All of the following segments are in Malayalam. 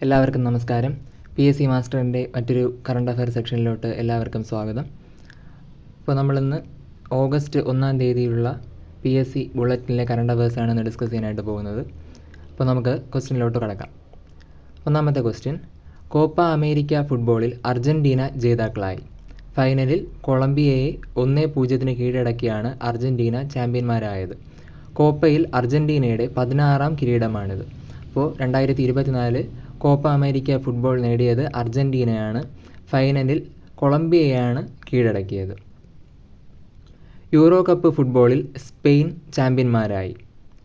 എല്ലാവർക്കും നമസ്കാരം. PSC മാസ്റ്ററിൻ്റെ മറ്റൊരു കറണ്ട് അഫയർ സെക്ഷനിലോട്ട് എല്ലാവർക്കും സ്വാഗതം. ഇപ്പോൾ നമ്മളിന്ന് ഓഗസ്റ്റ് 1 തീയതിയിലുള്ള PSC ബുള്ളറ്റിനിലെ കറണ്ട് അഫയേഴ്സാണ് ഇന്ന് ഡിസ്കസ് ചെയ്യാനായിട്ട് പോകുന്നത്. അപ്പോൾ നമുക്ക് ക്വസ്റ്റ്യനിലോട്ട് കടക്കാം. ഒന്നാമത്തെ ക്വസ്റ്റ്യൻ, കോപ്പ അമേരിക്ക ഫുട്ബോളിൽ അർജൻറ്റീന ജേതാക്കളായി. ഫൈനലിൽ കൊളംബിയയെ 1-0 കീഴടക്കിയാണ് അർജൻറ്റീന ചാമ്പ്യന്മാരായത്. കോപ്പയിൽ അർജൻറ്റീനയുടെ 16ാം കിരീടമാണിത്. അപ്പോൾ 2024 കോപ്പ അമേരിക്ക ഫുട്ബോൾ നേടിയത് അർജൻറ്റീനയാണ്. ഫൈനലിൽ കൊളംബിയയാണ് കീഴടക്കിയത്. യൂറോ കപ്പ് ഫുട്ബോളിൽ സ്പെയിൻ ചാമ്പ്യന്മാരായി.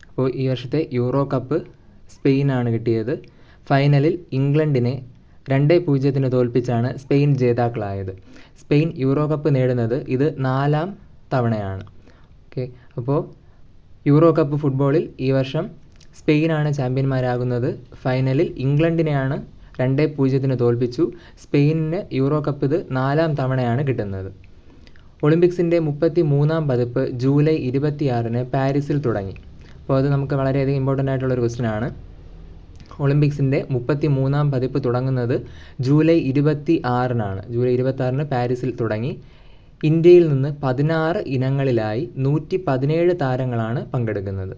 അപ്പോൾ ഈ വർഷത്തെ യൂറോ കപ്പ് സ്പെയിനാണ് കിട്ടിയത്. ഫൈനലിൽ ഇംഗ്ലണ്ടിനെ 2-0 തോൽപ്പിച്ചാണ് സ്പെയിൻ ജേതാക്കളായത്. സ്പെയിൻ യൂറോ കപ്പ് നേടുന്നത് ഇത് 4ാം തവണയാണ്. ഓക്കെ, അപ്പോൾ യൂറോ കപ്പ് ഫുട്ബോളിൽ ഈ വർഷം സ്പെയിനാണ് ചാമ്പ്യന്മാരാകുന്നത്. ഫൈനലിൽ ഇംഗ്ലണ്ടിനെയാണ് 2-0 തോൽപ്പിച്ചു. സ്പെയിനിന് യൂറോ കപ്പ് ഇത് 4ാം തവണയാണ് കിട്ടുന്നത്. ഒളിമ്പിക്സിൻ്റെ 33ാം പതിപ്പ് ജൂലൈ 26 പാരീസിൽ തുടങ്ങി. അപ്പോൾ അത് നമുക്ക് വളരെയധികം ഇമ്പോർട്ടൻ്റ് ആയിട്ടുള്ളൊരു ക്വസ്റ്റ്യൻ ആണ്. ഒളിമ്പിക്സിൻ്റെ 33ാം പതിപ്പ് തുടങ്ങുന്നത് ജൂലൈ 26 ജൂലൈ 26 പാരീസിൽ തുടങ്ങി. ഇന്ത്യയിൽ നിന്ന് 16 ഇനങ്ങളിലായി 117 താരങ്ങളാണ് പങ്കെടുക്കുന്നത്.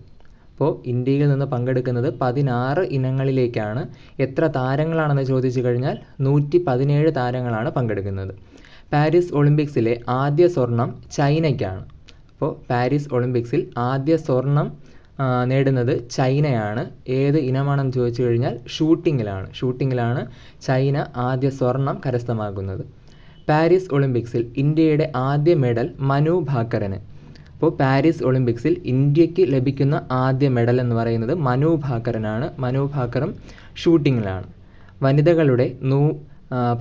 അപ്പോൾ ഇന്ത്യയിൽ നിന്ന് പങ്കെടുക്കുന്നത് 16 ഇനങ്ങളിലേക്കാണ്. എത്ര താരങ്ങളാണെന്ന് ചോദിച്ചു കഴിഞ്ഞാൽ 117 താരങ്ങളാണ് പങ്കെടുക്കുന്നത്. പാരീസ് ഒളിമ്പിക്സിലെ ആദ്യ സ്വർണം ചൈനയ്ക്കാണ്. അപ്പോൾ പാരീസ് ഒളിമ്പിക്സിൽ ആദ്യ സ്വർണം നേടുന്നത് ചൈനയാണ്. ഏത് ഇനമാണെന്ന് ചോദിച്ചു കഴിഞ്ഞാൽ ഷൂട്ടിങ്ങിലാണ് ചൈന ആദ്യ സ്വർണം കരസ്ഥമാക്കുന്നത്. പാരീസ് ഒളിമ്പിക്സിൽ ഇന്ത്യയുടെ ആദ്യ മെഡൽ മനു ഭാക്കറിന്. അപ്പോൾ പാരീസ് ഒളിമ്പിക്സിൽ ഇന്ത്യക്ക് ലഭിക്കുന്ന ആദ്യ മെഡൽ എന്ന് പറയുന്നത് മനു ഭാക്കറിനാണ്. മനു ഭാക്കറും ഷൂട്ടിങ്ങിലാണ്. വനിതകളുടെ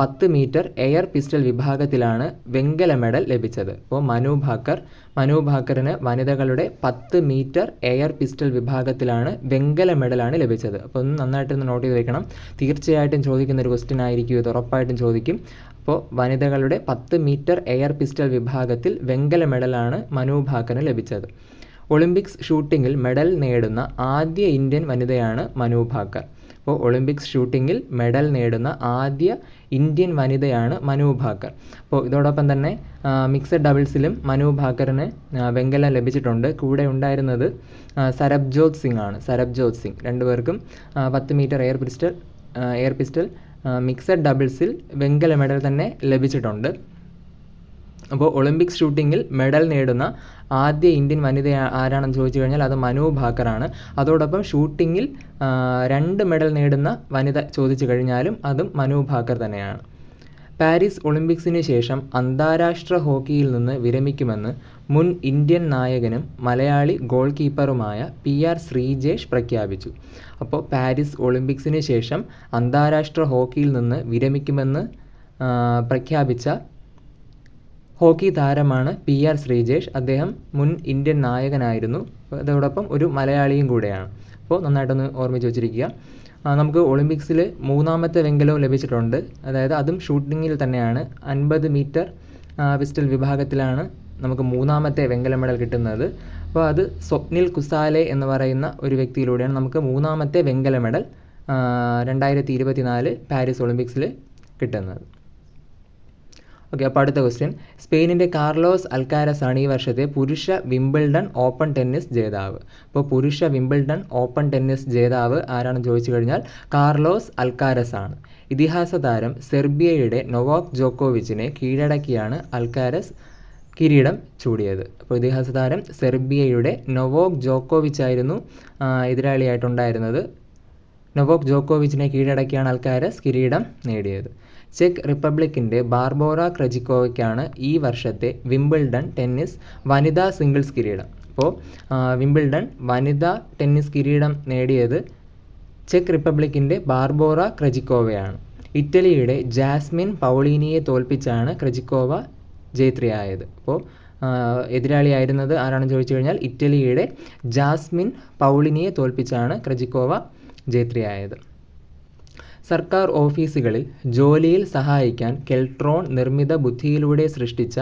10 മീറ്റർ എയർ പിസ്റ്റൽ വിഭാഗത്തിലാണ് വെങ്കല മെഡൽ ലഭിച്ചത്. അപ്പോൾ മനു ഭാക്കറിന് വനിതകളുടെ 10 മീറ്റർ എയർ പിസ്റ്റൽ വിഭാഗത്തിലാണ് വെങ്കല മെഡലാണ് ലഭിച്ചത്. അപ്പോൾ ഒന്ന് നന്നായിട്ടൊന്ന് നോട്ട് ചെയ്ത് വെക്കണം. തീർച്ചയായിട്ടും ചോദിക്കുന്ന ഒരു ക്വസ്റ്റ്യൻ ആയിരിക്കും ഇത്, ഉറപ്പായിട്ടും ചോദിക്കും. അപ്പോൾ വനിതകളുടെ 10 മീറ്റർ എയർ പിസ്റ്റൽ വിഭാഗത്തിൽ വെങ്കല മെഡലാണ് മനു ഭാക്കറിന് ലഭിച്ചത്. ഒളിമ്പിക്സ് ഷൂട്ടിങ്ങിൽ മെഡൽ നേടുന്ന ആദ്യ ഇന്ത്യൻ വനിതയാണ് മനു ഭാക്കർ. അപ്പോൾ ഒളിമ്പിക്സ് ഷൂട്ടിങ്ങിൽ മെഡൽ നേടുന്ന ആദ്യ ഇന്ത്യൻ വനിതയാണ് മനു ഭാക്കർ. അപ്പോൾ ഇതോടൊപ്പം തന്നെ മിക്സഡ് ഡബിൾസിലും മനു ഭാക്കറിന് വെങ്കലം ലഭിച്ചിട്ടുണ്ട്. കൂടെ ഉണ്ടായിരുന്നത് സരബ്ജോത് സിംഗ്. രണ്ടുപേർക്കും 10 മീറ്റർ എയർ പിസ്റ്റൽ മിക്സഡ് ഡബിൾസിൽ വെങ്കല മെഡൽ തന്നെ ലഭിച്ചിട്ടുണ്ട്. അപ്പോൾ ഒളിമ്പിക്സ് ഷൂട്ടിങ്ങിൽ മെഡൽ നേടുന്ന ആദ്യ ഇന്ത്യൻ വനിത ആരാണെന്ന് ചോദിച്ചു കഴിഞ്ഞാൽ അത് മനു ഭാക്കറാണ്. അതോടൊപ്പം ഷൂട്ടിങ്ങിൽ 2 മെഡൽ നേടുന്ന വനിത ചോദിച്ചു കഴിഞ്ഞാലും അതും മനു ഭാക്കർ തന്നെയാണ്. പാരീസ് ഒളിമ്പിക്സിന് ശേഷം അന്താരാഷ്ട്ര ഹോക്കിയിൽ നിന്ന് വിരമിക്കുമെന്ന് മുൻ ഇന്ത്യൻ നായകനും മലയാളി ഗോൾ കീപ്പറുമായ PR ശ്രീജേഷ് പ്രഖ്യാപിച്ചു. അപ്പോൾ പാരീസ് ഒളിമ്പിക്സിന് ശേഷം അന്താരാഷ്ട്ര ഹോക്കിയിൽ നിന്ന് വിരമിക്കുമെന്ന് പ്രഖ്യാപിച്ച ഹോക്കി താരമാണ് PR ശ്രീജേഷ്. അദ്ദേഹം മുൻ ഇന്ത്യൻ നായകനായിരുന്നു. അതോടൊപ്പം ഒരു മലയാളിയും കൂടെയാണ്. അപ്പോൾ നന്നായിട്ടൊന്ന് ഓർമ്മിച്ച് വെച്ചിരിക്കുക. നമുക്ക് ഒളിമ്പിക്സിൽ 3ാമത്തെ വെങ്കലവും ലഭിച്ചിട്ടുണ്ട്. അതായത് അതും ഷൂട്ടിങ്ങിൽ തന്നെയാണ്. 50 മീറ്റർ പിസ്റ്റൽ വിഭാഗത്തിലാണ് നമുക്ക് 3ാമത്തെ വെങ്കല മെഡൽ കിട്ടുന്നത്. അപ്പോൾ അത് സ്വപ്നിൽ കുസാലെ എന്ന് പറയുന്ന ഒരു വ്യക്തിയിലൂടെയാണ് നമുക്ക് 3ാമത്തെ വെങ്കല മെഡൽ 2024 പാരീസ് ഒളിമ്പിക്സിൽ കിട്ടുന്നത്. ഓക്കെ, അപ്പോൾ അടുത്ത ക്വസ്റ്റ്യൻ, സ്പെയിനിൻ്റെ കാർലോസ് അൽക്കാരസ് ആണ് ഈ വർഷത്തെ പുരുഷ വിംബിൾഡൺ ഓപ്പൺ ടെന്നീസ് ജേതാവ്. അപ്പോൾ പുരുഷ വിംബിൾഡൺ ഓപ്പൺ ടെന്നീസ് ജേതാവ് ആരാണെന്ന് ചോദിച്ചു കഴിഞ്ഞാൽ കാർലോസ് അൽക്കാരസ് ആണ്. ഇതിഹാസ താരം സെർബിയയുടെ നൊവാക് ജോക്കോവിച്ചിനെ കീഴടക്കിയാണ് അൽക്കാരസ് കിരീടം ചൂടിയത്. അപ്പോൾ ഇതിഹാസ താരം സെർബിയയുടെ നൊവാക് ജോക്കോവിച്ച് ആയിരുന്നു എതിരാളിയായിട്ടുണ്ടായിരുന്നത്. നൊവാക് ജോക്കോവിച്ചിനെ കീഴടക്കിയാണ് അൽക്കാരസ് കിരീടം നേടിയത്. ചെക്ക് റിപ്പബ്ലിക്കിൻ്റെ ബാർബോറ ക്രജിക്കോവയ്ക്കാണ് ഈ വർഷത്തെ വിംബിൾഡൺ ടെന്നീസ് വനിതാ സിംഗിൾസ് കിരീടം. അപ്പോൾ വിംബിൾഡൺ വനിതാ ടെന്നീസ് കിരീടം നേടിയത് ചെക്ക് റിപ്പബ്ലിക്കിൻ്റെ ബാർബോറ ക്രജിക്കോവയാണ്. ഇറ്റലിയുടെ ജാസ്മിൻ പൗളീനിയെ തോൽപ്പിച്ചാണ് ക്രജിക്കോവ ജേത്രിയായത്. അപ്പോൾ എതിരാളിയായിരുന്നത് ആരാണെന്ന് ചോദിച്ചു കഴിഞ്ഞാൽ ഇറ്റലിയുടെ ജാസ്മിൻ പൗളിനിയെ തോൽപ്പിച്ചാണ് ക്രജിക്കോവ ജേത്രിയായത്. സർക്കാർ ഓഫീസുകളിൽ ജോലിയിൽ സഹായിക്കാൻ കെൽട്രോൺ നിർമ്മിത ബുദ്ധിയിലൂടെ സൃഷ്ടിച്ച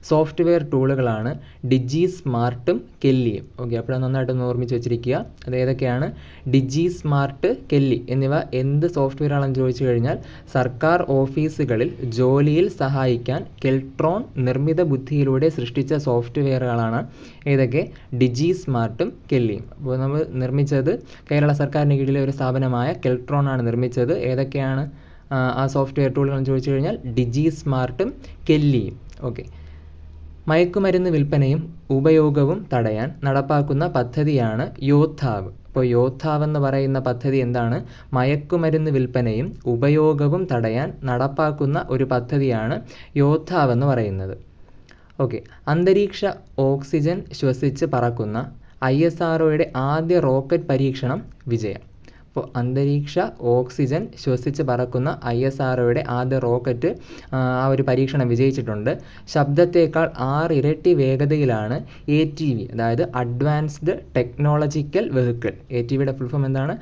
സോഫ്റ്റ്വെയർ ടൂളുകളാണ് ഡിജി സ്മാർട്ടും കെല്ലിയും. ഓക്കെ, അപ്പോൾ നന്നായിട്ടൊന്ന് ഓർമ്മിച്ച് വെച്ചിരിക്കുക. അത് ഏതൊക്കെയാണ്? ഡിജി സ്മാർട്ട്, കെല്ലി എന്നിവ എന്ത് സോഫ്റ്റ്വെയർ ആണെന്ന് ചോദിച്ചു കഴിഞ്ഞാൽ സർക്കാർ ഓഫീസുകളിൽ ജോലിയിൽ സഹായിക്കാൻ കെൽട്രോൺ നിർമ്മിത ബുദ്ധിയിലൂടെ സൃഷ്ടിച്ച സോഫ്റ്റ്വെയറുകളാണ് ഏതൊക്കെ? ഡിജി സ്മാർട്ടും കെല്ലിയും. അപ്പോൾ നമ്മൾ നിർമ്മിച്ചത് കേരള സർക്കാരിന് കീഴിലെ ഒരു സ്ഥാപനമായ കെൽട്രോൺ ആണ് നിർമ്മിച്ചത്. ഏതൊക്കെയാണ് ആ സോഫ്റ്റ്വെയർ ടൂളുകൾ എന്ന് ചോദിച്ചു കഴിഞ്ഞാൽ ഡിജി സ്മാർട്ടും കെല്ലിയും. ഓക്കെ, മയക്കുമരുന്ന് വിൽപ്പനയും ഉപയോഗവും തടയാൻ നടപ്പാക്കുന്ന പദ്ധതിയാണ് യോദ്ധാവ്. അപ്പോൾ യോദ്ധാവ് എന്ന് പറയുന്ന പദ്ധതി എന്താണ്? മയക്കുമരുന്ന് വിൽപ്പനയും ഉപയോഗവും തടയാൻ നടപ്പാക്കുന്ന ഒരു പദ്ധതിയാണ് യോദ്ധാവ് എന്ന് പറയുന്നത്. ഓക്കെ, അന്തരീക്ഷ ഓക്സിജൻ ശ്വസിച്ച് പറക്കുന്ന ISROയുടെ ആദ്യ റോക്കറ്റ് പരീക്ഷണം വിജയം. അപ്പോൾ അന്തരീക്ഷ ഓക്സിജൻ ശ്വസിച്ച് പറക്കുന്ന ISROയുടെ ആദ്യ റോക്കറ്റ് ആ ഒരു പരീക്ഷണം വിജയിച്ചിട്ടുണ്ട്. ശബ്ദത്തേക്കാൾ 6 ഇരട്ടി വേഗതയിലാണ് ATV, അതായത് അഡ്വാൻസ്ഡ് ടെക്നോളജിക്കൽ വെഹിക്കിൾ. ATVയുടെ ഫുൾ ഫോം എന്താണ്?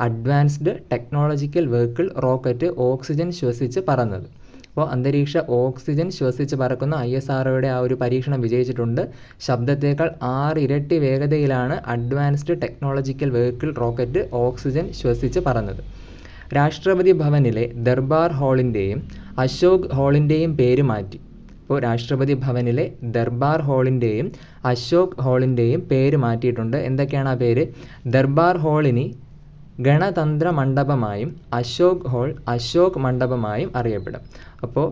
Advanced technological vehicle rocket oxygen ശ്വസിച്ച് പറന്നത്. അപ്പോൾ അന്തരീക്ഷ ഓക്സിജൻ ശ്വസിച്ച് പറക്കുന്ന ISROയുടെ ആ ഒരു പരീക്ഷണം വിജയിച്ചിട്ടുണ്ട്. ശബ്ദത്തേക്കാൾ 6 ഇരട്ടി വേഗതയിലാണ് advanced technological vehicle rocket oxygen ശ്വസിച്ച് പറന്നത്. രാഷ്ട്രപതി ഭവനിലെ ദർബാർ ഹാളിൻ്റെയും അശോക് ഹാളിൻ്റെയും പേര് മാറ്റി. അപ്പോൾ രാഷ്ട്രപതി ഭവനിലെ ദർബാർ ഹാളിൻ്റെയും അശോക് ഹാളിൻ്റെയും പേര് മാറ്റിയിട്ടുണ്ട്. എന്തൊക്കെയാണ് ആ പേര്? ദർബാർ ഹാളിനി ഗണതന്ത്ര മണ്ഡപമായും അശോക് ഹാൾ അശോക് മണ്ഡപമായും അറിയപ്പെടും. അപ്പോൾ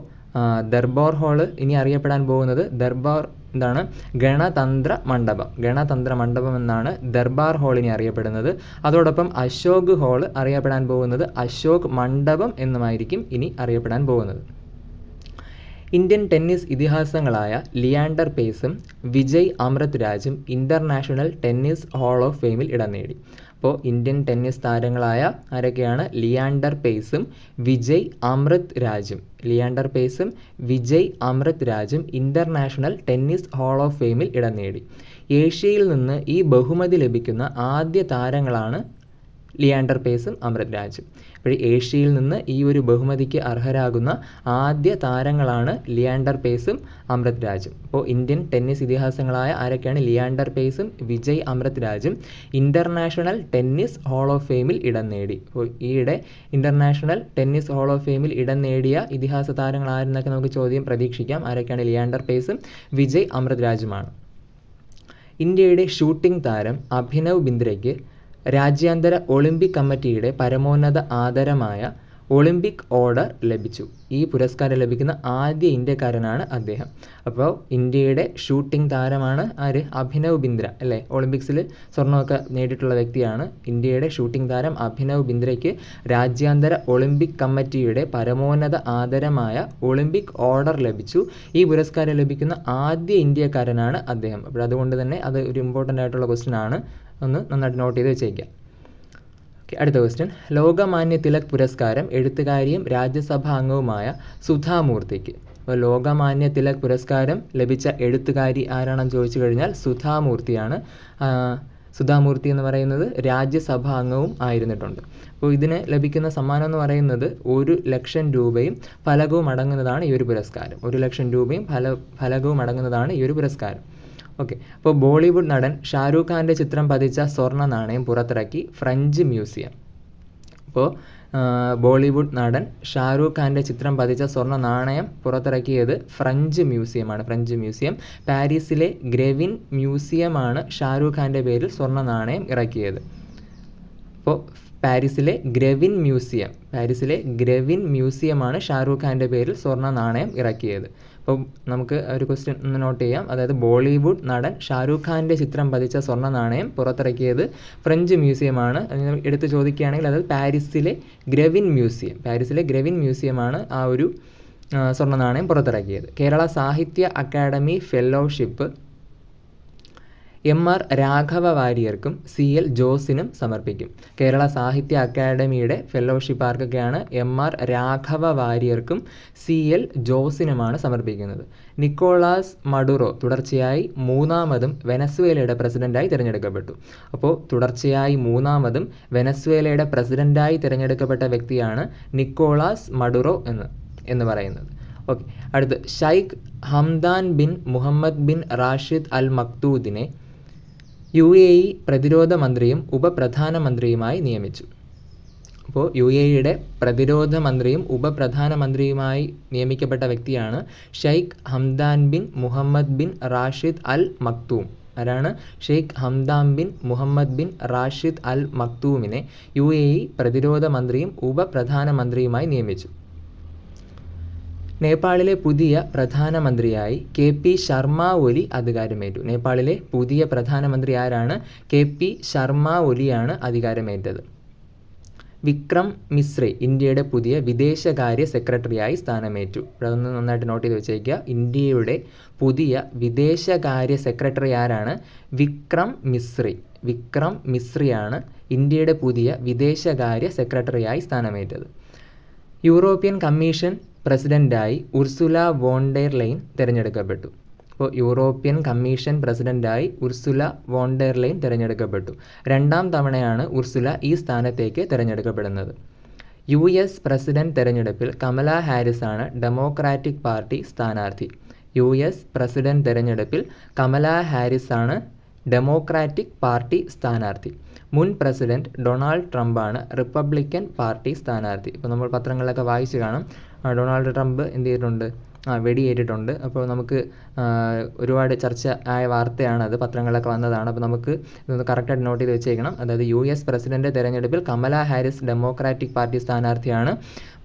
ദർബാർ ഹാള് ഇനി അറിയപ്പെടാൻ പോകുന്നത് എന്താണ്? ഗണതന്ത്ര മണ്ഡപം. ഗണതന്ത്ര മണ്ഡപം എന്നാണ് ദർബാർ ഹാളിനെ അറിയപ്പെടുന്നത്. അതോടൊപ്പം അശോക് ഹാൾ അറിയപ്പെടാൻ പോകുന്നത് അശോക് മണ്ഡപം എന്നുമായിരിക്കും ഇനി അറിയപ്പെടാൻ പോകുന്നത്. ഇന്ത്യൻ ടെന്നീസ് ഇതിഹാസങ്ങളായ ലിയാൻഡർ പേസും വിജയ് അമൃത് രാജും ഇൻ്റർനാഷണൽ ടെന്നീസ് ഹാൾ ഓഫ് ഫെയിമിൽ ഇടം നേടി. അപ്പോൾ ഇന്ത്യൻ ടെന്നീസ് താരങ്ങളായ ആരൊക്കെയാണ്? ലിയാൻഡർ പേസും വിജയ് അമൃത് രാജും. ലിയാൻഡർ പേസും വിജയ് അമൃത് രാജും ഇൻ്റർനാഷണൽ ടെന്നീസ് ഹാൾ ഓഫ് ഫെയിമിൽ ഇടം നേടി. ഏഷ്യയിൽ നിന്ന് ഈ ബഹുമതി ലഭിക്കുന്ന ആദ്യ താരങ്ങളാണ് ലിയാൻഡർ പേസും അമൃത് രാജും. അപ്പോൾ ഏഷ്യയിൽ നിന്ന് ഈ ഒരു ബഹുമതിക്ക് അർഹരാകുന്ന ആദ്യ താരങ്ങളാണ് ലിയാൻഡർ പേസും അമൃത് രാജും. അപ്പോൾ ഇന്ത്യൻ ടെന്നീസ് ഇതിഹാസങ്ങളായ ആരൊക്കെയാണ്? ലിയാൻഡർ പേസും വിജയ് അമൃത് രാജും ഇൻ്റർനാഷണൽ ടെന്നീസ് ഹാൾ ഓഫ് ഫെയിമിൽ ഇടം നേടി. അപ്പോൾ ഈയിടെ ഇൻ്റർനാഷണൽ ടെന്നീസ് ഹാൾ ഓഫ് ഫെയിമിൽ ഇടം നേടിയ ഇതിഹാസ താരങ്ങൾ ആരെന്നൊക്കെ നമുക്ക് ചോദ്യം പ്രതീക്ഷിക്കാം. ആരൊക്കെയാണ്? ലിയാൻഡർ പേസും വിജയ് അമൃത് രാജുമാണ്. ഇന്ത്യയുടെ ഷൂട്ടിംഗ് താരം അഭിനവ് ബിന്ദ്രയ്ക്ക് രാജ്യാന്തര ഒളിമ്പിക് കമ്മിറ്റിയുടെ പരമോന്നത ആദരമായ ഒളിമ്പിക് ഓർഡർ ലഭിച്ചു. ഈ പുരസ്കാരം ലഭിക്കുന്ന ആദ്യ ഇന്ത്യക്കാരനാണ് അദ്ദേഹം. അപ്പോൾ ഇന്ത്യയുടെ ഷൂട്ടിംഗ് താരമാണ് ആര്? അഭിനവ് ബിന്ദ്ര അല്ലേ? ഒളിമ്പിക്സിൽ സ്വർണ്ണമൊക്കെ നേടിയിട്ടുള്ള വ്യക്തിയാണ്. ഇന്ത്യയുടെ ഷൂട്ടിംഗ് താരം അഭിനവ് ബിന്ദ്രയ്ക്ക് രാജ്യാന്തര ഒളിമ്പിക് കമ്മിറ്റിയുടെ പരമോന്നത ആദരമായ ഒളിമ്പിക് ഓർഡർ ലഭിച്ചു. ഈ പുരസ്കാരം ലഭിക്കുന്ന ആദ്യ ഇന്ത്യക്കാരനാണ് അദ്ദേഹം. അപ്പോൾ അതുകൊണ്ട് തന്നെ അത് ഒരു ഇമ്പോർട്ടൻ്റ് ആയിട്ടുള്ള ക്വസ്റ്റ്യൻ ആണ്. ഒന്ന് നന്നായിട്ട് നോട്ട് ചെയ്ത് വെച്ചേക്കാം. അടുത്ത ക്വസ്റ്റ്യൻ, ലോകമാന്യ തിലക് പുരസ്കാരം എഴുത്തുകാരിയും രാജ്യസഭാ അംഗവുമായ സുധാമൂർത്തിക്ക്. അപ്പോൾ ലോകമാന്യ തിലക് പുരസ്കാരം ലഭിച്ച എഴുത്തുകാരി ആരാണെന്ന് ചോദിച്ചു കഴിഞ്ഞാൽ സുധാമൂർത്തിയാണ്. സുധാമൂർത്തി എന്ന് പറയുന്നത് രാജ്യസഭാ അംഗവും ആയിരുന്നിട്ടുണ്ട്. അപ്പോൾ ഇതിന് ലഭിക്കുന്ന സമ്മാനം എന്ന് പറയുന്നത് 1,00,000 രൂപയും ഫലകവും അടങ്ങുന്നതാണ് ഈ ഒരു പുരസ്കാരം. 1,00,000 രൂപയും ഫലകവും അടങ്ങുന്നതാണ് ഈ ഒരു പുരസ്കാരം. ഓക്കെ, അപ്പോൾ ബോളിവുഡ് നടൻ ഷാരൂഖ് ഖാൻ്റെ ചിത്രം പതിച്ച സ്വർണ്ണ നാണയം പുറത്തിറക്കി ഫ്രഞ്ച് മ്യൂസിയം. അപ്പോൾ ബോളിവുഡ് നടൻ ഷാരൂഖ് ഖാൻ്റെ ചിത്രം പതിച്ച സ്വർണ്ണ നാണയം പുറത്തിറക്കിയത് ഫ്രഞ്ച് മ്യൂസിയമാണ്. French museum. പാരീസിലെ ഗ്രെവിൻ മ്യൂസിയമാണ് ഷാരൂഖ് ഖാൻ്റെ പേരിൽ സ്വർണ്ണ നാണയം ഇറക്കിയത്. അപ്പോൾ പാരീസിലെ ഗ്രെവിൻ മ്യൂസിയമാണ് ഷാരൂഖ് ഖാൻ്റെ പേരിൽ സ്വർണ്ണ നാണയം ഇറക്കിയത്. അപ്പോൾ നമുക്ക് ഒരു ക്വസ്റ്റ്യൻ ഒന്ന് നോട്ട് ചെയ്യാം. അതായത് ബോളിവുഡ് നടൻ ഷാരൂഖ് ഖാൻ്റെ ചിത്രം പതിച്ച സ്വർണ്ണ നാണയം പുറത്തിറക്കിയത് ഫ്രഞ്ച് മ്യൂസിയമാണ്. എടുത്ത് ചോദിക്കുകയാണെങ്കിൽ അത് പാരീസിലെ ഗ്രെവിൻ മ്യൂസിയമാണ് ആ ഒരു സ്വർണ്ണ നാണയം പുറത്തിറക്കിയത്. കേരള സാഹിത്യ അക്കാദമി ഫെലോഷിപ്പ് MR രാഘവ വാര്യർക്കും CL ജോസിനും സമർപ്പിക്കും. കേരള സാഹിത്യ അക്കാദമിയുടെ ഫെലോഷിപ്പ് ആർക്കൊക്കെയാണ്? MR രാഘവ വാര്യർക്കും CL ജോസിനുമാണ് സമർപ്പിക്കുന്നത്. നിക്കോളാസ് മഡുറോ തുടർച്ചയായി മൂന്നാമതും വെനസ്വേലയുടെ പ്രസിഡന്റായി തിരഞ്ഞെടുക്കപ്പെട്ടു. അപ്പോൾ തുടർച്ചയായി മൂന്നാമതും വെനസ്വേലയുടെ പ്രസിഡന്റായി തിരഞ്ഞെടുക്കപ്പെട്ട വ്യക്തിയാണ് നിക്കോളാസ് മഡുറോ എന്ന് പറയുന്നത്. ഓക്കെ, അടുത്ത് Sheikh Hamdan bin Mohammed bin Rashid Al മക്തൂദിനെ UAE പ്രതിരോധ മന്ത്രിയും ഉപപ്രധാനമന്ത്രിയുമായി നിയമിച്ചു. അപ്പോൾ UAEയുടെ പ്രതിരോധ മന്ത്രിയും ഉപപ്രധാനമന്ത്രിയുമായി നിയമിക്കപ്പെട്ട വ്യക്തിയാണ് Sheikh Hamdan bin Mohammed bin Rashid Al Maktoum. ആരാണ്? Sheikh Hamdan bin Mohammed bin Rashid Al മക്തൂമിനെ UAE പ്രതിരോധ മന്ത്രിയും ഉപപ്രധാനമന്ത്രിയുമായി നിയമിച്ചു. നേപ്പാളിലെ പുതിയ പ്രധാനമന്ത്രിയായി KP ശർമ്മ ഒലി അധികാരമേറ്റു. നേപ്പാളിലെ പുതിയ പ്രധാനമന്ത്രി ആരാണ്? KP ശർമ്മ ഒലിയാണ് അധികാരമേറ്റത്. വിക്രം മിശ്രി ഇന്ത്യയുടെ പുതിയ വിദേശകാര്യ സെക്രട്ടറിയായി സ്ഥാനമേറ്റു. അതൊന്ന് നന്നായിട്ട് നോട്ട് ചെയ്ത് വെച്ചേക്കുക. ഇന്ത്യയുടെ പുതിയ വിദേശകാര്യ സെക്രട്ടറി ആരാണ്? വിക്രം മിശ്രി. വിക്രം മിശ്രിയാണ് ഇന്ത്യയുടെ പുതിയ വിദേശകാര്യ സെക്രട്ടറിയായി സ്ഥാനമേറ്റത്. യൂറോപ്യൻ കമ്മീഷൻ പ്രസിഡന്റായി ഉർസുല വോണ്ടർ ലൈൻ തിരഞ്ഞെടുക്കപ്പെട്ടു. അപ്പോൾ യൂറോപ്യൻ കമ്മീഷൻ പ്രസിഡന്റായി ഉർസുല വോണ്ടർ ലൈൻ തിരഞ്ഞെടുക്കപ്പെട്ടു. രണ്ടാം തവണയാണ് ഉർസുല ഈ സ്ഥാനത്തേക്ക് തിരഞ്ഞെടുക്കപ്പെടുന്നത്. US പ്രസിഡന്റ് തിരഞ്ഞെടുപ്പിൽ കമല ഹാരിസ് ആണ് ഡെമോക്രാറ്റിക് പാർട്ടി സ്ഥാനാർത്ഥി. US പ്രസിഡന്റ് തിരഞ്ഞെടുപ്പിൽ കമല ഹാരിസ് ആണ് ഡെമോക്രാറ്റിക് പാർട്ടി സ്ഥാനാർത്ഥി. മുൻ പ്രസിഡന്റ് ഡൊണാൾഡ് ട്രംപാണ് റിപ്പബ്ലിക്കൻ പാർട്ടി സ്ഥാനാർത്ഥി. ഇപ്പോൾ നമ്മൾ പത്രങ്ങളിലൊക്കെ വായിച്ച് കാണും, ഡൊണാൾഡ് ട്രംപ് എന്ത് ചെയ്തിട്ടുണ്ട്? വെടിയേറ്റിട്ടുണ്ട്. അപ്പോൾ നമുക്ക് ഒരുപാട് ചർച്ച ആയ വാർത്തയാണത്, പത്രങ്ങളിലൊക്കെ വന്നതാണ്. അപ്പോൾ നമുക്ക് ഇതൊന്ന് കറക്റ്റായിട്ട് നോട്ട് ചെയ്ത് വെച്ചേക്കണം. അതായത് US പ്രസിഡന്റ് തെരഞ്ഞെടുപ്പിൽ കമല ഹാരിസ് ഡെമോക്രാറ്റിക് പാർട്ടി സ്ഥാനാർത്ഥിയാണ്.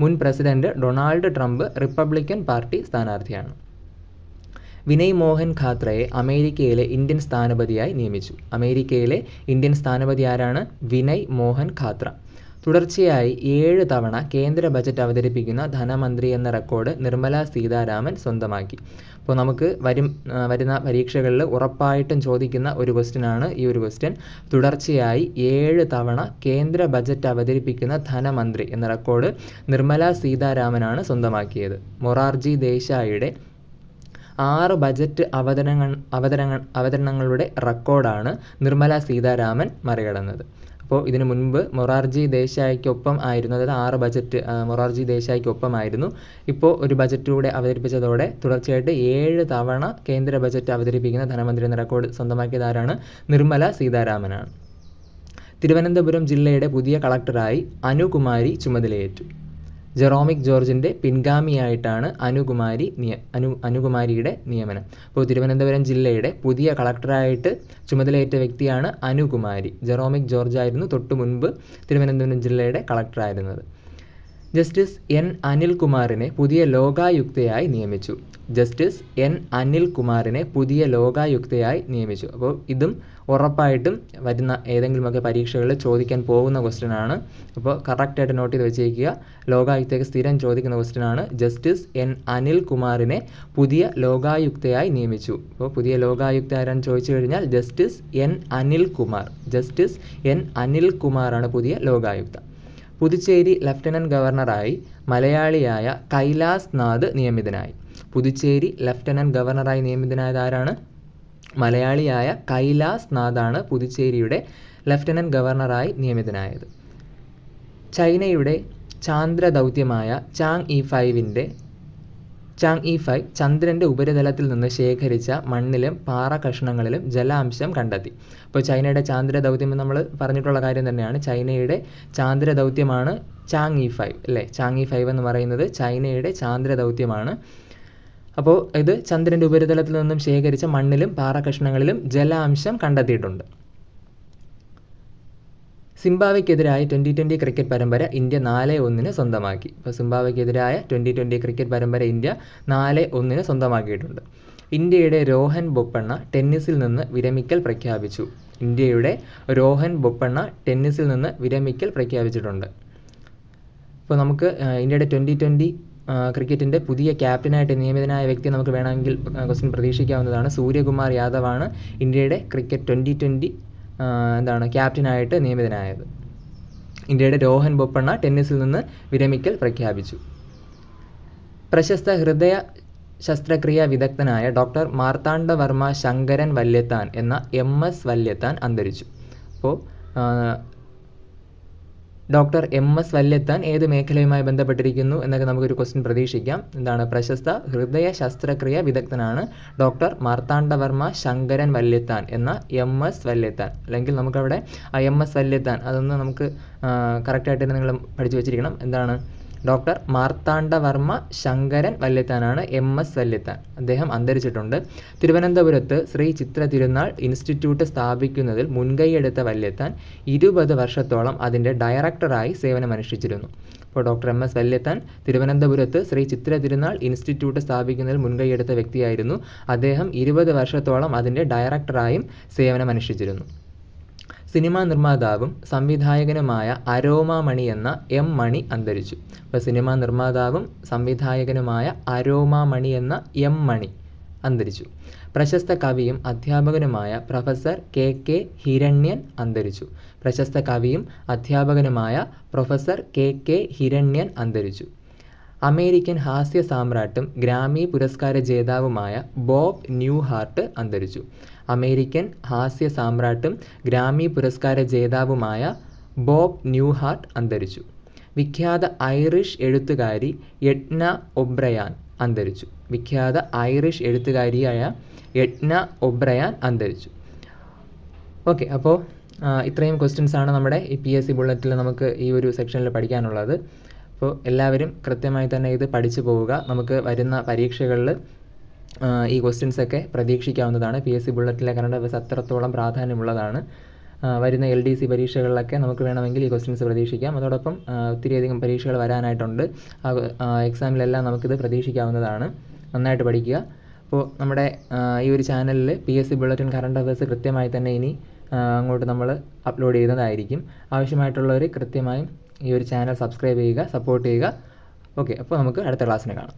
മുൻ president Donald Trump Republican party സ്ഥാനാർത്ഥിയാണ്. വിനയ് മോഹൻ ഖാത്രയെ അമേരിക്കയിലെ ഇന്ത്യൻ സ്ഥാനപതിയായി നിയമിച്ചു. അമേരിക്കയിലെ ഇന്ത്യൻ സ്ഥാനപതി ആരാണ്? വിനയ് മോഹൻ ഖാത്ര. തുടർച്ചയായി 7 തവണ കേന്ദ്ര ബജറ്റ് അവതരിപ്പിക്കുന്ന ധനമന്ത്രി എന്ന റെക്കോർഡ് നിർമ്മല സീതാരാമൻ സ്വന്തമാക്കി. അപ്പോൾ നമുക്ക് വരുന്ന പരീക്ഷകളിൽ ഉറപ്പായിട്ടും ചോദിക്കുന്ന ഒരു ക്വസ്റ്റ്യനാണ് ഈ ഒരു ക്വസ്റ്റ്യൻ. തുടർച്ചയായി 7 തവണ കേന്ദ്ര ബജറ്റ് അവതരിപ്പിക്കുന്ന ധനമന്ത്രി എന്ന റെക്കോർഡ് നിർമ്മല സീതാരാമനാണ് സ്വന്തമാക്കിയത്. മൊറാർജി ദേശായിയുടെ 6 ബജറ്റ് അവതരണങ്ങളുടെ റെക്കോർഡാണ് നിർമ്മല സീതാരാമൻ മറികടന്നത്. അപ്പോൾ ഇതിനു മുൻപ് മൊറാർജി ദേശായിക്കൊപ്പം ആയിരുന്നു, അതായത് 6 ബജറ്റ് മൊറാർജി ദേശായിക്കൊപ്പമായിരുന്നു. ഇപ്പോൾ ഒരു ബജറ്റിലൂടെ അവതരിപ്പിച്ചതോടെ തുടർച്ചയായിട്ട് 7 തവണ കേന്ദ്ര ബജറ്റ് അവതരിപ്പിക്കുന്ന ധനമന്ത്രി എന്ന റെക്കോർഡ് സ്വന്തമാക്കിയത് ആരാണ്? നിർമ്മല സീതാരാമനാണ്. തിരുവനന്തപുരം ജില്ലയുടെ പുതിയ കളക്ടറായി അനുകുമാരി ചുമതലയേറ്റു. ജെറോമിക് ജോർജിൻ്റെ പിൻഗാമിയായിട്ടാണ് അനുകുമാരിയുടെ നിയമനം. അപ്പോൾ തിരുവനന്തപുരം ജില്ലയുടെ പുതിയ കളക്ടറായിട്ട് ചുമതലയേറ്റ വ്യക്തിയാണ് അനുകുമാരി. ജെറോമിക് ജോർജ് ആയിരുന്നു തൊട്ടു മുൻപ് തിരുവനന്തപുരം ജില്ലയുടെ കളക്ടറായിരുന്നത്. ജസ്റ്റിസ് N അനിൽകുമാറിനെ പുതിയ ലോകായുക്തയായി നിയമിച്ചു. ജസ്റ്റിസ് N അനിൽകുമാറിനെ പുതിയ ലോകായുക്തയായി നിയമിച്ചു. അപ്പോൾ ഇതും ഉറപ്പായിട്ടും വരുന്ന ഏതെങ്കിലുമൊക്കെ പരീക്ഷകളിൽ ചോദിക്കാൻ പോകുന്ന ക്വസ്റ്റ്യനാണ്. അപ്പോൾ കറക്റ്റായിട്ട് നോട്ട് ചെയ്ത് വെച്ചേക്കുക. ലോകായുക്തയ്ക്ക് സ്ഥിരം ചോദിക്കുന്ന ക്വസ്റ്റ്യനാണ്. ജസ്റ്റിസ് N അനിൽകുമാറിനെ പുതിയ ലോകായുക്തയായി നിയമിച്ചു. അപ്പോൾ പുതിയ ലോകായുക്ത ആരാന്ന് ചോദിച്ചു കഴിഞ്ഞാൽ justice N Anilkumar. Justice N അനിൽകുമാറാണ് പുതിയ ലോകായുക്ത. പുതുച്ചേരി ലഫ്റ്റനൻറ്റ് ഗവർണറായി മലയാളിയായ കൈലാസ് നാഥ് നിയമിതനായി. പുതുച്ചേരി ലഫ്റ്റനൻറ്റ് ഗവർണറായി നിയമിതനായത് ആരാണ്? മലയാളിയായ കൈലാസ് നാഥാണ് പുതുച്ചേരിയുടെ ലഫ്റ്റനൻറ്റ് ഗവർണറായി നിയമിതനായത്. ചൈനയുടെ ചാന്ദ്ര ദൗത്യമായ ചാങ്-ഇ 5 ചന്ദ്രൻ്റെ ഉപരിതലത്തിൽ നിന്ന് ശേഖരിച്ച മണ്ണിലും പാറ കഷ്ണങ്ങളിലും ജലാംശം കണ്ടെത്തി. അപ്പോൾ ചൈനയുടെ ചാന്ദ്ര ദൗത്യം നമ്മൾ പറഞ്ഞിട്ടുള്ള കാര്യം തന്നെയാണ്. ചൈനയുടെ ചാന്ദ്ര ദൗത്യമാണ് ചാങ്-ഇ 5 അല്ലേ? ചാങ്-ഇ 5 എന്ന് പറയുന്നത് ചൈനയുടെ ചാന്ദ്ര ദൗത്യമാണ്. അപ്പോൾ ഇത് ചന്ദ്രൻ്റെ ഉപരിതലത്തിൽ നിന്നും ശേഖരിച്ച മണ്ണിലും പാറ കഷ്ണങ്ങളിലും ജലാംശം കണ്ടെത്തിയിട്ടുണ്ട്. സിംബാബ്വെക്കെതിരായ 2020 ക്രിക്കറ്റ് പരമ്പര ഇന്ത്യ 4-1 സ്വന്തമാക്കി. ഇപ്പോൾ സിംബാബ്വെക്കെതിരായ 2020 ക്രിക്കറ്റ് പരമ്പര ഇന്ത്യ 4-1 സ്വന്തമാക്കിയിട്ടുണ്ട്. ഇന്ത്യയുടെ രോഹൻ ബൊപ്പണ്ണ ടെന്നീസിൽ നിന്ന് വിരമിക്കൽ പ്രഖ്യാപിച്ചു. ഇന്ത്യയുടെ രോഹൻ ബൊപ്പണ്ണ ടെന്നീസിൽ നിന്ന് വിരമിക്കൽ പ്രഖ്യാപിച്ചിട്ടുണ്ട്. ഇപ്പോൾ നമുക്ക് ഇന്ത്യയുടെ 2020 ക്രിക്കറ്റിൻ്റെ പുതിയ ക്യാപ്റ്റനായിട്ട് നിയമിതനായ വ്യക്തി നമുക്ക് വേണമെങ്കിൽ ക്വസ്റ്റ്യൻ പ്രതീക്ഷിക്കാവുന്നതാണ്. സൂര്യകുമാർ യാദവാണ് ഇന്ത്യയുടെ ക്രിക്കറ്റ് 2020 ക്യാപ്റ്റനായിട്ട് നിയമിതനായത്. ഇന്ത്യയുടെ രോഹൻ ബൊപ്പണ്ണ ടെന്നീസിൽ നിന്ന് വിരമിക്കൽ പ്രഖ്യാപിച്ചു. പ്രശസ്ത ഹൃദയ ശസ്ത്രക്രിയാ വിദഗ്ധനായ ഡോക്ടർ മാർത്താണ്ഡവർമ്മ ശങ്കരൻ വല്യത്താൻ എന്ന MS വല്യത്താൻ അന്തരിച്ചു. അപ്പോൾ ഡോക്ടർ MS വല്യത്താൻ ഏത് മേഖലയുമായി ബന്ധപ്പെട്ടിരിക്കുന്നു എന്നൊക്കെ നമുക്കൊരു ക്വസ്റ്റ്യൻ പ്രതീക്ഷിക്കാം. പ്രശസ്ത ഹൃദയ ശസ്ത്രക്രിയാ വിദഗ്ധനാണ് ഡോക്ടർ മാർത്താണ്ഡവർമ്മ ശങ്കരൻ വല്യത്താൻ എന്ന MS വല്യത്താൻ. അല്ലെങ്കിൽ നമുക്കവിടെ MS വല്യത്താൻ അതൊന്ന് നമുക്ക് കറക്റ്റായിട്ട് നിങ്ങൾ പഠിച്ചു വെച്ചിരിക്കണം. ഡോക്ടർ മാർത്താണ്ഡവർമ്മ ശങ്കരൻ വല്യത്താനാണ് MS വല്യത്താൻ. അദ്ദേഹം അന്തരിച്ചിട്ടുണ്ട്. തിരുവനന്തപുരത്ത് ശ്രീ ചിത്ര തിരുനാൾ ഇൻസ്റ്റിറ്റ്യൂട്ട് സ്ഥാപിക്കുന്നതിൽ മുൻകൈയെടുത്ത വല്യത്താൻ 20 വർഷത്തോളം അതിൻ്റെ ഡയറക്ടറായി സേവനമനുഷ്ഠിച്ചിരുന്നു. അപ്പോൾ ഡോക്ടർ MS വല്യത്താൻ തിരുവനന്തപുരത്ത് ശ്രീ ചിത്ര തിരുനാൾ ഇൻസ്റ്റിറ്റ്യൂട്ട് സ്ഥാപിക്കുന്നതിൽ മുൻകൈയെടുത്ത വ്യക്തിയായിരുന്നു. അദ്ദേഹം 20 വർഷത്തോളം അതിൻ്റെ ഡയറക്ടറായും സേവനമനുഷ്ഠിച്ചിരുന്നു. സിനിമാ നിർമ്മാതാവും സംവിധായകനുമായ അരോമ മണി എന്ന M മണി അന്തരിച്ചു. അപ്പോൾ സിനിമാ നിർമ്മാതാവും സംവിധായകനുമായ അരോമ മണി എന്ന M മണി അന്തരിച്ചു. പ്രശസ്ത കവിയും അധ്യാപകനുമായ പ്രൊഫസർ KK ഹിരണ്യൻ അന്തരിച്ചു. പ്രശസ്ത കവിയും അധ്യാപകനുമായ പ്രൊഫസർ KK ഹിരണ്യൻ അന്തരിച്ചു. അമേരിക്കൻ ഹാസ്യ സാമ്രാട്ടും ഗ്രാമി പുരസ്കാര ജേതാവുമായ ബോബ് ന്യൂഹാർട്ട് അന്തരിച്ചു. അമേരിക്കൻ ഹാസ്യ സാമ്രാട്ടും ഗ്രാമി പുരസ്കാര ജേതാവുമായ ബോബ് ന്യൂഹാർട്ട് അന്തരിച്ചു. വിഖ്യാത ഐറിഷ് എഴുത്തുകാരി എഡ്ന ഒബ്രയാൻ അന്തരിച്ചു. വിഖ്യാത ഐറിഷ് എഴുത്തുകാരിയായ എഡ്ന ഒബ്രയാൻ അന്തരിച്ചു. ഓക്കെ, അപ്പോൾ ഇത്രയും ക്വസ്റ്റ്യൻസാണ് നമ്മുടെ ഈ PSC ബുള്ളറ്റിൽ നമുക്ക് ഈ ഒരു സെക്ഷനിൽ പഠിക്കാനുള്ളത്. അപ്പോൾ എല്ലാവരും കൃത്യമായി തന്നെ ഇത് പഠിച്ചു പോവുക. നമുക്ക് വരുന്ന പരീക്ഷകളിൽ ഈ ക്വസ്റ്റ്യൻസൊക്കെ പ്രതീക്ഷിക്കാവുന്നതാണ്. PSC ബുള്ളറ്റിലെ കറണ്ട് അഫയേഴ്സ് അത്രത്തോളം പ്രാധാന്യമുള്ളതാണ്. വരുന്ന LDC പരീക്ഷകളിലൊക്കെ നമുക്ക് വേണമെങ്കിൽ ഈ ക്വസ്റ്റ്യൻസ് പ്രതീക്ഷിക്കാം. അതോടൊപ്പം ഒത്തിരിയധികം പരീക്ഷകൾ വരാനായിട്ടുണ്ട്. എക്സാമിലെല്ലാം നമുക്കിത് പ്രതീക്ഷിക്കാവുന്നതാണ്. നന്നായിട്ട് പഠിക്കുക. അപ്പോൾ നമ്മുടെ ഈ ഒരു ചാനലിൽ PSC ബുള്ളറ്റിൻ കറണ്ട് അഫയേഴ്സ് കൃത്യമായി തന്നെ ഇനി അങ്ങോട്ട് നമ്മൾ അപ്ലോഡ് ചെയ്യുന്നതായിരിക്കും. ആവശ്യമായിട്ടുള്ളവർ കൃത്യമായും ഈ ഒരു ചാനൽ സബ്സ്ക്രൈബ് ചെയ്യുക, സപ്പോർട്ട് ചെയ്യുക. ഓക്കെ, അപ്പോൾ നമുക്ക് അടുത്ത ക്ലാസ്സിന് കാണാം.